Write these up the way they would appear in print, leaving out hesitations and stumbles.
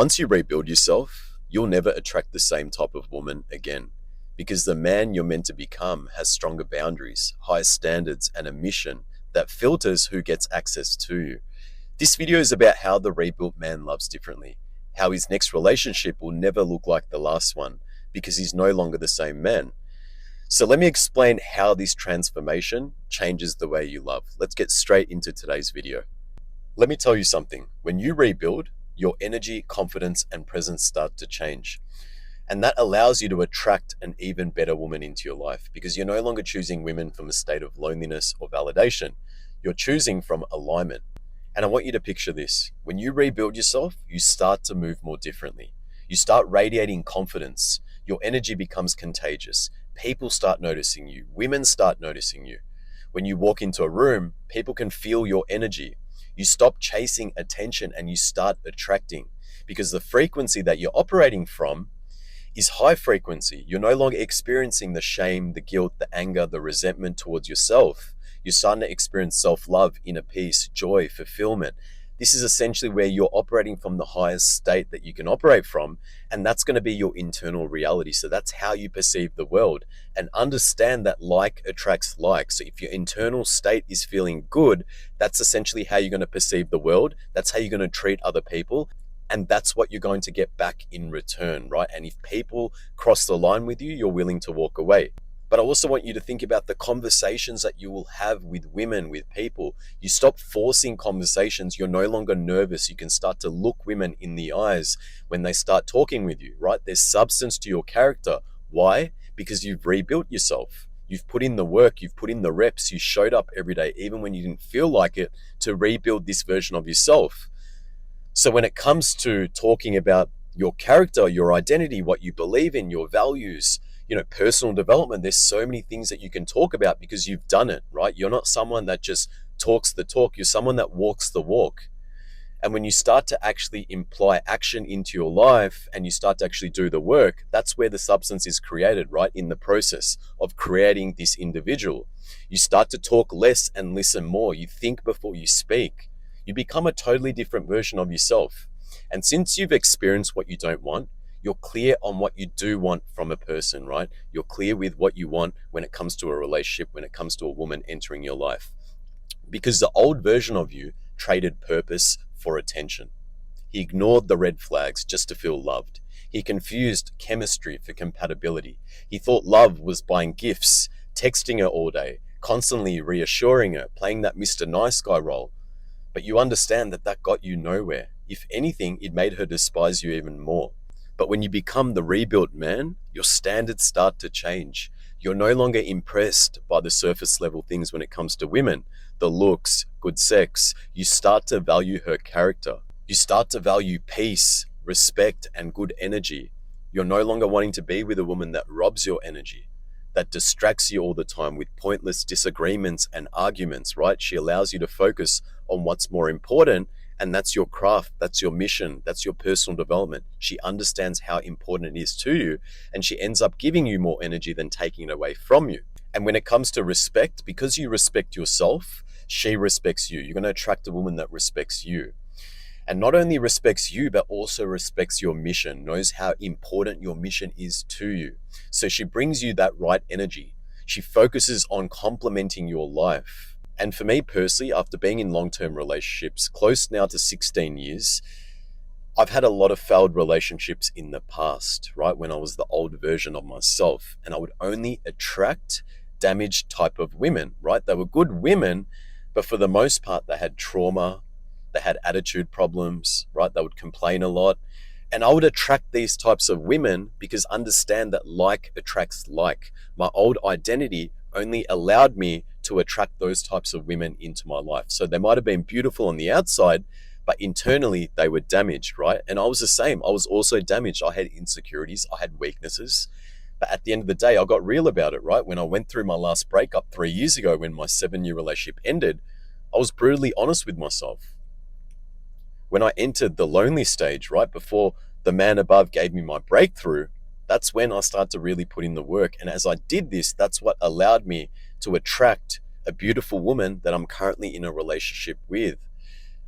Once you rebuild yourself, you'll never attract the same type of woman again, because the man you're meant to become has stronger boundaries, higher standards, and a mission that filters who gets access to you. This video is about how the rebuilt man loves differently, how his next relationship will never look like the last one because he's no longer the same man. So let me explain how this transformation changes the way you love. Let's get straight into today's video. Let me tell you something. When you rebuild, your energy, confidence, and presence start to change. And that allows you to attract an even better woman into your life because you're no longer choosing women from a state of loneliness or validation. You're choosing from alignment. And I want you to picture this. When you rebuild yourself, you start to move more differently. You start radiating confidence. Your energy becomes contagious. People start noticing you. Women start noticing you. When you walk into a room, people can feel your energy. You stop chasing attention and you start attracting because the frequency that you're operating from is high frequency. You're no longer experiencing the shame, the guilt, the anger, the resentment towards yourself. You're starting to experience self-love, inner peace, joy, fulfillment. This is essentially where you're operating from the highest state that you can operate from, and that's going to be your internal reality. So that's how you perceive the world, and understand that like attracts like. So if your internal state is feeling good, that's essentially how you're going to perceive the world. That's how you're going to treat other people, and that's what you're going to get back in return, right? And if people cross the line with you, you're willing to walk away. But I also want you to think about the conversations that you will have with women, with people. You stop forcing conversations. You're no longer nervous. You can start to look women in the eyes when they start talking with you, right? There's substance to your character. Why? Because you've rebuilt yourself. You've put in the work. You've put in the reps. You showed up every day, even when you didn't feel like it, to rebuild this version of yourself. So when it comes to talking about your character, your identity, what you believe in, your values, personal development, there's so many things that you can talk about because you've done it, right? You're not someone that just talks the talk. You're someone that walks the walk. And when you start to actually imply action into your life and you start to actually do the work, that's where the substance is created, right? In the process of creating this individual. You start to talk less and listen more. You think before you speak. You become a totally different version of yourself. And since you've experienced what you don't want, you're clear on what you do want from a person, right? You're clear with what you want when it comes to a relationship, when it comes to a woman entering your life. Because the old version of you traded purpose for attention. He ignored the red flags just to feel loved. He confused chemistry for compatibility. He thought love was buying gifts, texting her all day, constantly reassuring her, playing that Mr. Nice Guy role. But you understand that got you nowhere. If anything, it made her despise you even more. But when you become the rebuilt man, your standards start to change. You're no longer impressed by the surface level things when it comes to women, the looks, good sex. You start to value her character. You start to value peace, respect, and good energy. You're no longer wanting to be with a woman that robs your energy, that distracts you all the time with pointless disagreements and arguments, right? She allows you to focus on what's more important, and that's your craft, that's your mission, that's your personal development. She understands how important it is to you, and she ends up giving you more energy than taking it away from you. And when it comes to respect, because you respect yourself, she respects you. You're going to attract a woman that respects you. And not only respects you, but also respects your mission, knows how important your mission is to you. So she brings you that right energy. She focuses on complementing your life. And for me personally, after being in long-term relationships, close now to 16 years, I've had a lot of failed relationships in the past, right? When I was the old version of myself, and I would only attract damaged type of women, right? They were good women, but for the most part, they had trauma, they had attitude problems, right? They would complain a lot. And I would attract these types of women because understand that like attracts like. My old identity only allowed me to attract those types of women into my life. So they might have been beautiful on the outside, but internally they were damaged, right? And I was the same. I was also damaged. I had insecurities, I had weaknesses. But at the end of the day, I got real about it, right? When I went through my last breakup 3 years ago, when my 7-year relationship ended, I was brutally honest with myself. When I entered the lonely stage, right before the man above gave me my breakthrough, that's when I started to really put in the work. And as I did this, that's what allowed me to attract a beautiful woman that I'm currently in a relationship with.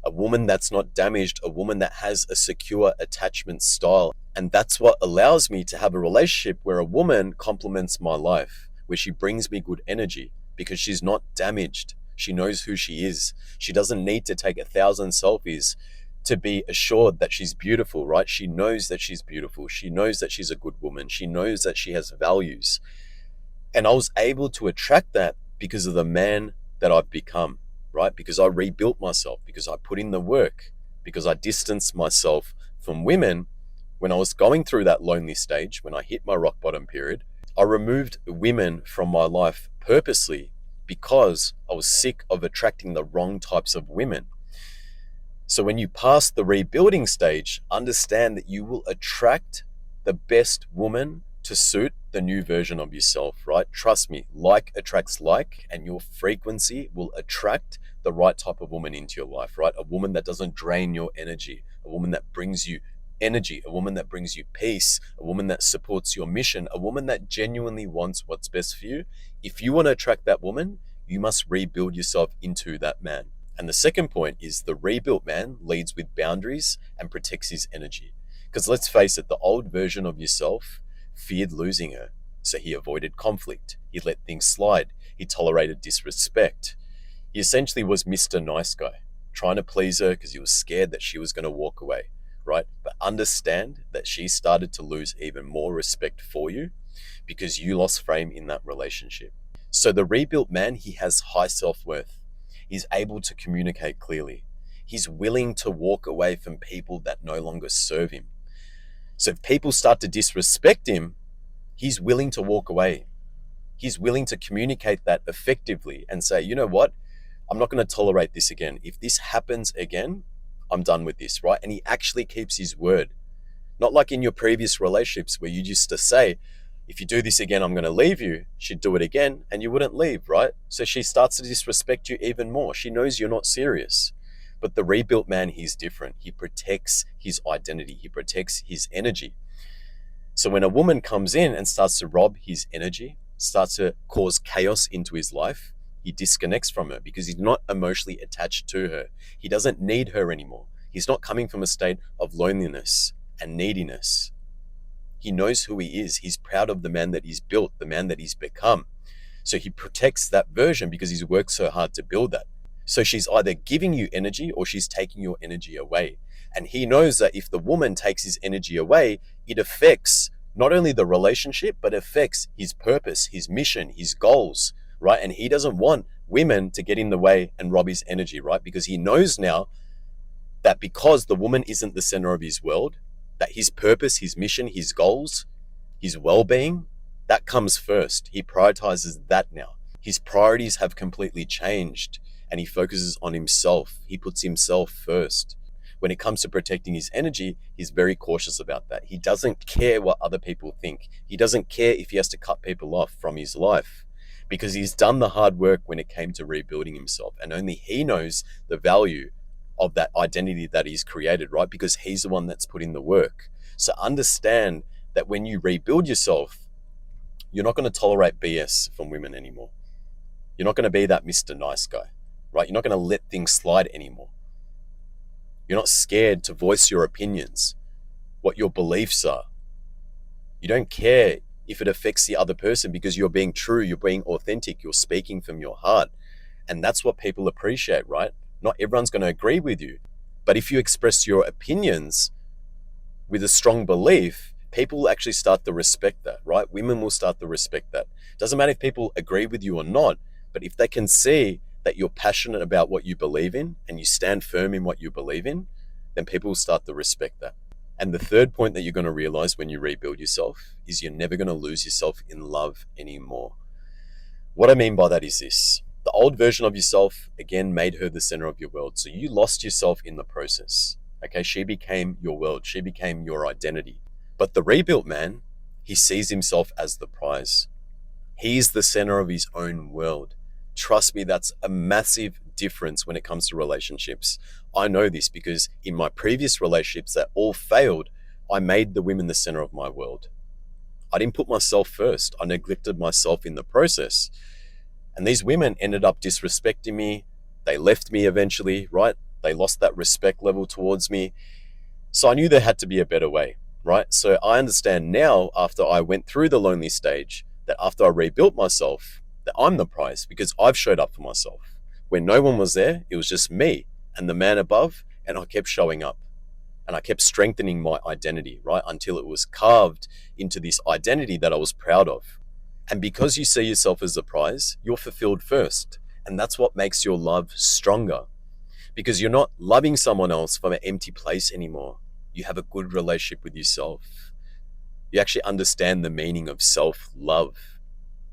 a woman that's not damaged, a woman that has a secure attachment style. And that's what allows me to have a relationship where a woman complements my life, where she brings me good energy because she's not damaged. She knows who she is. She doesn't need to take 1,000 selfies to be assured that she's beautiful, right? She knows that she's beautiful. She knows that she's a good woman. She knows that she has values. And I was able to attract that because of the man that I've become, right? Because I rebuilt myself, because I put in the work, because I distanced myself from women when I was going through that lonely stage, when I hit my rock bottom period. I removed women from my life purposely because I was sick of attracting the wrong types of women. So when you pass the rebuilding stage, understand that you will attract the best woman to suit the new version of yourself, right? Trust me, like attracts like, and your frequency will attract the right type of woman into your life, right? A woman that doesn't drain your energy, a woman that brings you energy, a woman that brings you peace, a woman that supports your mission, a woman that genuinely wants what's best for you. If you want to attract that woman, you must rebuild yourself into that man. And the second point is the rebuilt man leads with boundaries and protects his energy. Because let's face it, the old version of yourself feared losing her. So he avoided conflict. He let things slide. He tolerated disrespect. He essentially was Mr. Nice Guy, trying to please her because he was scared that she was going to walk away, right? But understand that she started to lose even more respect for you because you lost frame in that relationship. So the rebuilt man, he has high self-worth. He's able to communicate clearly. He's willing to walk away from people that no longer serve him. So if people start to disrespect him, he's willing to walk away. He's willing to communicate that effectively and say, you know what? I'm not going to tolerate this again. If this happens again, I'm done with this, right? And he actually keeps his word. Not like in your previous relationships where you used to say, if you do this again, I'm going to leave you. She'd do it again and you wouldn't leave, right? So she starts to disrespect you even more. She knows you're not serious. But the rebuilt man, he's different. He protects his identity. He protects his energy. So when a woman comes in and starts to rob his energy, starts to cause chaos into his life, he disconnects from her because he's not emotionally attached to her. He doesn't need her anymore. He's not coming from a state of loneliness and neediness. He knows who he is. He's proud of the man that he's built, the man that he's become. So he protects that version because he's worked so hard to build that. So she's either giving you energy or she's taking your energy away. And he knows that if the woman takes his energy away, it affects not only the relationship, but affects his purpose, his mission, his goals, right? And he doesn't want women to get in the way and rob his energy, right? Because he knows now that because the woman isn't the center of his world, that his purpose, his mission, his goals, his well-being, that comes first. He prioritizes that now. His priorities have completely changed and he focuses on himself. He puts himself first. When it comes to protecting his energy, he's very cautious about that. He doesn't care what other people think. He doesn't care if he has to cut people off from his life because he's done the hard work when it came to rebuilding himself. And only he knows the value of that identity that he's created, right? Because he's the one that's put in the work. So understand that when you rebuild yourself, you're not going to tolerate BS from women anymore. You're not going to be that Mr. Nice Guy, right? You're not going to let things slide anymore. You're not scared to voice your opinions, what your beliefs are. You don't care if it affects the other person because you're being true, you're being authentic, you're speaking from your heart. And that's what people appreciate, right? Not everyone's going to agree with you. But if you express your opinions with a strong belief, people will actually start to respect that, right? Women will start to respect that. Doesn't matter if people agree with you or not, but if they can see that you're passionate about what you believe in and you stand firm in what you believe in, then people will start to respect that. And the third point that you're going to realize when you rebuild yourself is you're never going to lose yourself in love anymore. What I mean by that is this. The old version of yourself, again, made her the center of your world. So you lost yourself in the process. Okay, she became your world. She became your identity. But the rebuilt man, he sees himself as the prize. He's the center of his own world. Trust me, that's a massive difference when it comes to relationships. I know this because in my previous relationships that all failed, I made the women the center of my world. I didn't put myself first. I neglected myself in the process. And these women ended up disrespecting me. They left me eventually, right? They lost that respect level towards me. So I knew there had to be a better way, right? So I understand now, after I went through the lonely stage, that after I rebuilt myself, that I'm the prize because I've showed up for myself. When no one was there, it was just me and the man above, and I kept showing up. And I kept strengthening my identity, right? Until it was carved into this identity that I was proud of. And because you see yourself as the prize, you're fulfilled first. And that's what makes your love stronger. Because you're not loving someone else from an empty place anymore. You have a good relationship with yourself. You actually understand the meaning of self-love.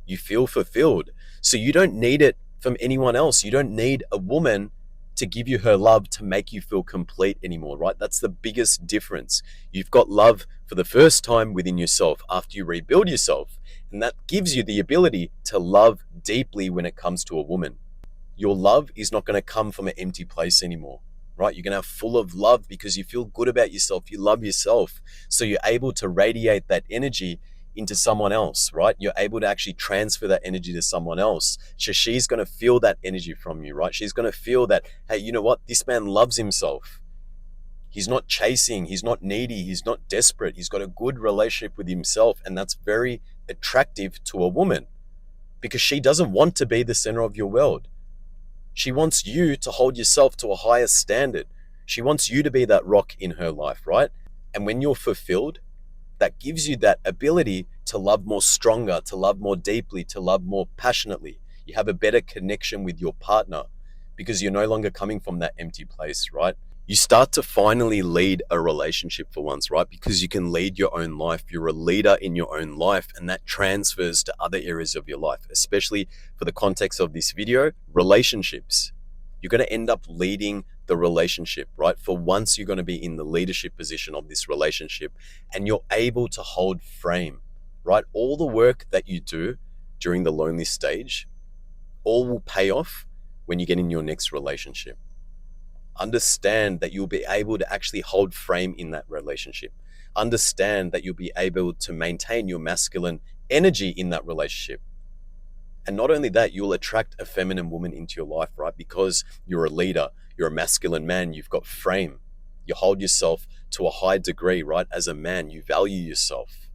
You feel fulfilled. So you don't need it from anyone else. You don't need a woman to give you her love to make you feel complete anymore, right? That's the biggest difference. You've got love for the first time within yourself after you rebuild yourself. And that gives you the ability to love deeply when it comes to a woman. Your love is not going to come from an empty place anymore, right? You're going to have full of love because you feel good about yourself. You love yourself. So you're able to radiate that energy into someone else, right? You're able to actually transfer that energy to someone else. So she's going to feel that energy from you, right? She's going to feel that, hey, you know what? This man loves himself. He's not chasing. He's not needy. He's not desperate. He's got a good relationship with himself. And that's very attractive to a woman because she doesn't want to be the center of your world. She wants you to hold yourself to a higher standard. She wants you to be that rock in her life, right? And when you're fulfilled, that gives you that ability to love more stronger, to love more deeply, to love more passionately. You have a better connection with your partner because you're no longer coming from that empty place, right? You start to finally lead a relationship for once, right? Because you can lead your own life. You're a leader in your own life, and that transfers to other areas of your life, especially for the context of this video, relationships. You're going to end up leading the relationship, right? For once, you're going to be in the leadership position of this relationship, and you're able to hold frame, right? All the work that you do during the lonely stage, all will pay off when you get in your next relationship. Understand that you'll be able to actually hold frame in that relationship. Understand that you'll be able to maintain your masculine energy in that relationship. And not only that, you'll attract a feminine woman into your life, right? Because you're a leader, you're a masculine man, you've got frame. You hold yourself to a high degree, right? As a man, you value yourself.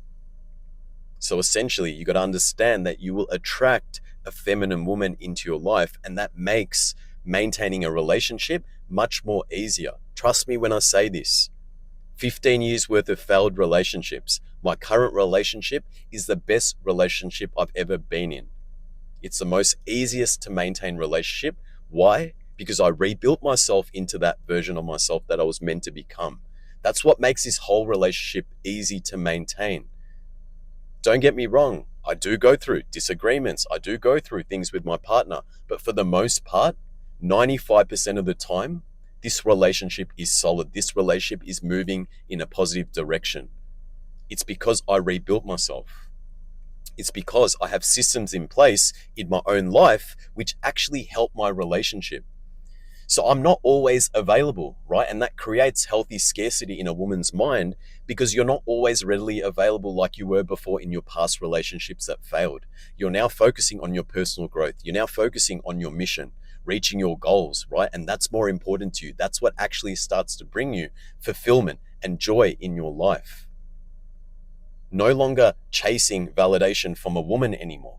So essentially, you got to understand that you will attract a feminine woman into your life, and that makes maintaining a relationship much more easier. Trust me when I say this. 15 years worth of failed relationships. My current relationship is the best relationship I've ever been in. It's the most easiest to maintain relationship. Why? Because I rebuilt myself into that version of myself that I was meant to become. That's what makes this whole relationship easy to maintain. Don't get me wrong. I do go through disagreements. I do go through things with my partner. But for the most part, 95% of the time, this relationship is solid. This relationship is moving in a positive direction. It's because I rebuilt myself. It's because I have systems in place in my own life which actually help my relationship. So I'm not always available, right? And that creates healthy scarcity in a woman's mind because you're not always readily available like you were before in your past relationships that failed. You're now focusing on your personal growth. You're now focusing on your mission, reaching your goals, right? And that's more important to you. That's what actually starts to bring you fulfillment and joy in your life. No longer chasing validation from a woman anymore.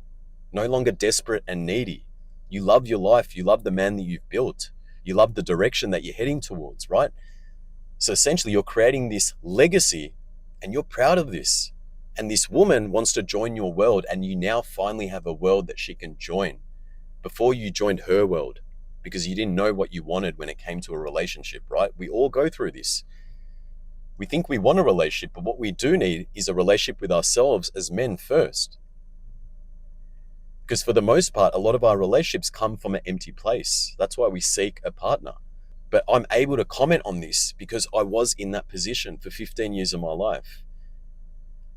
No longer desperate and needy. You love your life. You love the man that you've built. You love the direction that you're heading towards, right? So essentially, you're creating this legacy and you're proud of this. And this woman wants to join your world, and you now finally have a world that she can join. Before you joined her world, because you didn't know what you wanted when it came to a relationship, right? We all go through this. We think we want a relationship, but what we do need is a relationship with ourselves as men first. Because for the most part, a lot of our relationships come from an empty place. That's why we seek a partner. But I'm able to comment on this because I was in that position for 15 years of my life.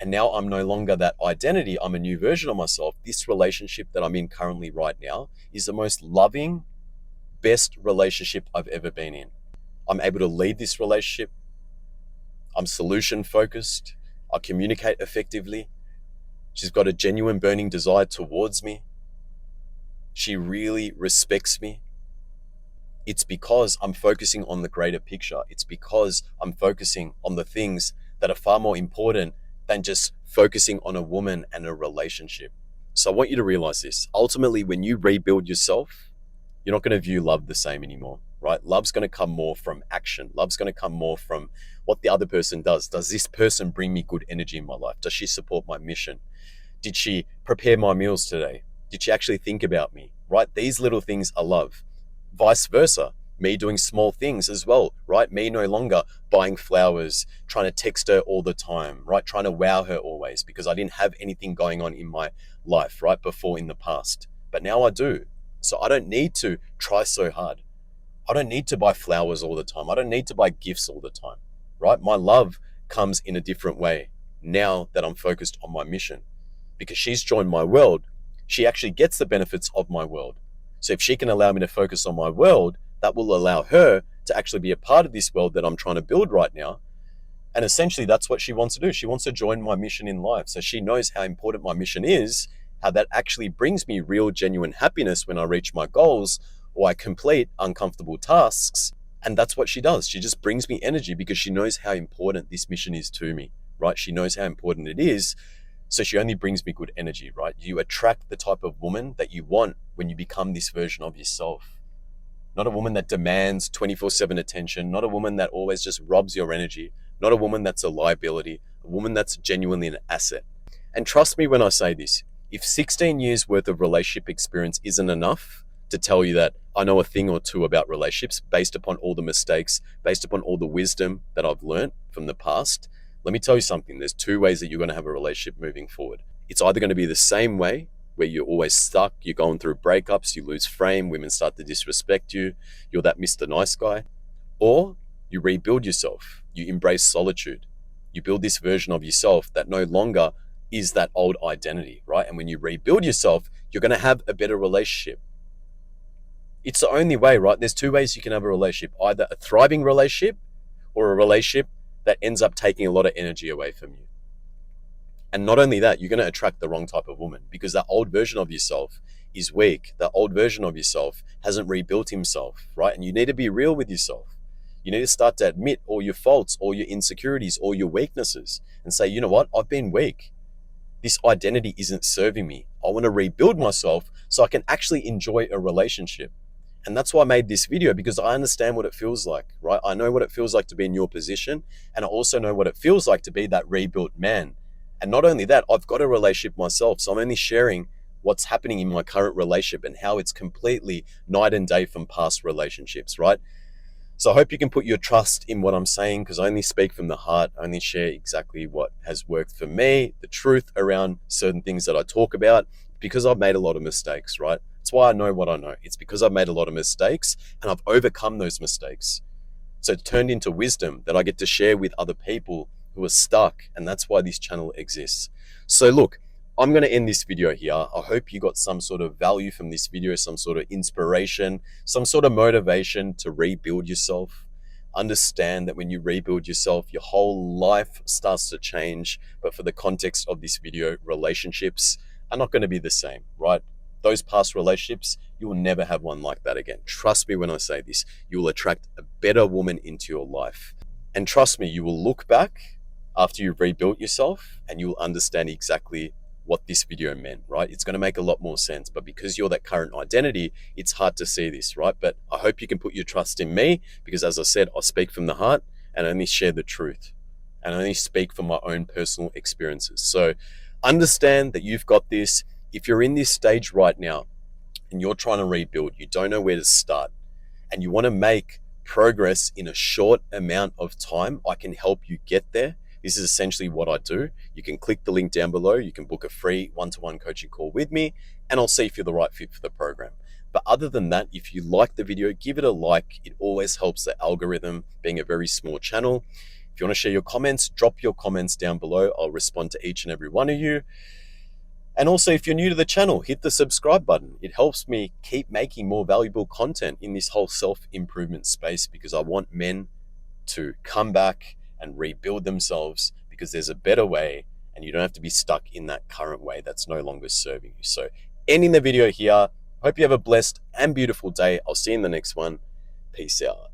And now I'm no longer that identity. I'm a new version of myself. This relationship that I'm in currently right now is the most loving, best relationship I've ever been in. I'm able to lead this relationship. I'm solution focused. I communicate effectively. She's got a genuine burning desire towards me. She really respects me. It's because I'm focusing on the greater picture. It's because I'm focusing on the things that are far more important than just focusing on a woman and a relationship. So I want you to realize this. Ultimately, when you rebuild yourself, you're not going to view love the same anymore, right? Love's going to come more from action. Love's going to come more from what the other person does. Does this person bring me good energy in my life? Does she support my mission? Did she prepare my meals today? Did she actually think about me, right? These little things are love. Vice versa, me doing small things as well, right? Me no longer buying flowers, trying to text her all the time, right? Trying to wow her always because I didn't have anything going on in my life, right? Before in the past. But now I do. So I don't need to try so hard. I don't need to buy flowers all the time. I don't need to buy gifts all the time, right? My love comes in a different way now that I'm focused on my mission. Because she's joined my world, she actually gets the benefits of my world. So if she can allow me to focus on my world, that will allow her to actually be a part of this world that I'm trying to build right now. And essentially, that's what she wants to do. She wants to join my mission in life. So she knows how important my mission is, how that actually brings me real, genuine happiness when I reach my goals or I complete uncomfortable tasks. And that's what she does. She just brings me energy because she knows how important this mission is to me, right? She knows how important it is. So she only brings me good energy, right? You attract the type of woman that you want when you become this version of yourself. Not a woman that demands 24/7 attention, not a woman that always just robs your energy, not a woman that's a liability, a woman that's genuinely an asset. And trust me when I say this, if 16 years worth of relationship experience isn't enough to tell you that I know a thing or two about relationships based upon all the mistakes, based upon all the wisdom that I've learned from the past, let me tell you something. There's two ways that you're going to have a relationship moving forward. It's either going to be the same way, where you're always stuck, you're going through breakups, you lose frame, women start to disrespect you, you're that Mr. Nice guy, or you rebuild yourself, you embrace solitude, you build this version of yourself that no longer is that old identity, right? And when you rebuild yourself, you're going to have a better relationship. It's the only way, right? There's two ways you can have a relationship, either a thriving relationship or a relationship that ends up taking a lot of energy away from you. And not only that, you're going to attract the wrong type of woman because that old version of yourself is weak. That old version of yourself hasn't rebuilt himself, right? And you need to be real with yourself. You need to start to admit all your faults, all your insecurities, all your weaknesses and say, you know what? I've been weak. This identity isn't serving me. I want to rebuild myself so I can actually enjoy a relationship. And that's why I made this video, because I understand what it feels like, right? I know what it feels like to be in your position. And I also know what it feels like to be that rebuilt man. And not only that, I've got a relationship myself. So I'm only sharing what's happening in my current relationship and how it's completely night and day from past relationships, right? So I hope you can put your trust in what I'm saying, because I only speak from the heart. I only share exactly what has worked for me, the truth around certain things that I talk about, because I've made a lot of mistakes, right? That's why I know what I know. It's because I've made a lot of mistakes and I've overcome those mistakes. So it's turned into wisdom that I get to share with other people who are stuck. And that's why this channel exists. So look, I'm going to end this video here. I hope you got some sort of value from this video, some sort of inspiration, some sort of motivation to rebuild yourself. Understand that when you rebuild yourself, your whole life starts to change. But for the context of this video, relationships are not going to be the same, right? Those past relationships, you will never have one like that again. Trust me when I say this, you will attract a better woman into your life. And trust me, you will look back after you've rebuilt yourself and you will understand exactly what this video meant, right? It's going to make a lot more sense, but because you're that current identity, it's hard to see this, right? But I hope you can put your trust in me, because as I said, I speak from the heart and only share the truth and only speak from my own personal experiences. So understand that you've got this. If you're in this stage right now and you're trying to rebuild, you don't know where to start, and you want to make progress in a short amount of time, I can help you get there. This is essentially what I do. You can click the link down below. You can book a free one-to-one coaching call with me, and I'll see if you're the right fit for the program. But other than that, if you like the video, give it a like. It always helps the algorithm, being a very small channel. If you want to share your comments, drop your comments down below. I'll respond to each and every one of you. And also, if you're new to the channel, hit the subscribe button. It helps me keep making more valuable content in this whole self-improvement space, because I want men to come back and rebuild themselves, because there's a better way and you don't have to be stuck in that current way that's no longer serving you. So ending the video here. Hope you have a blessed and beautiful day. I'll see you in the next one. Peace out.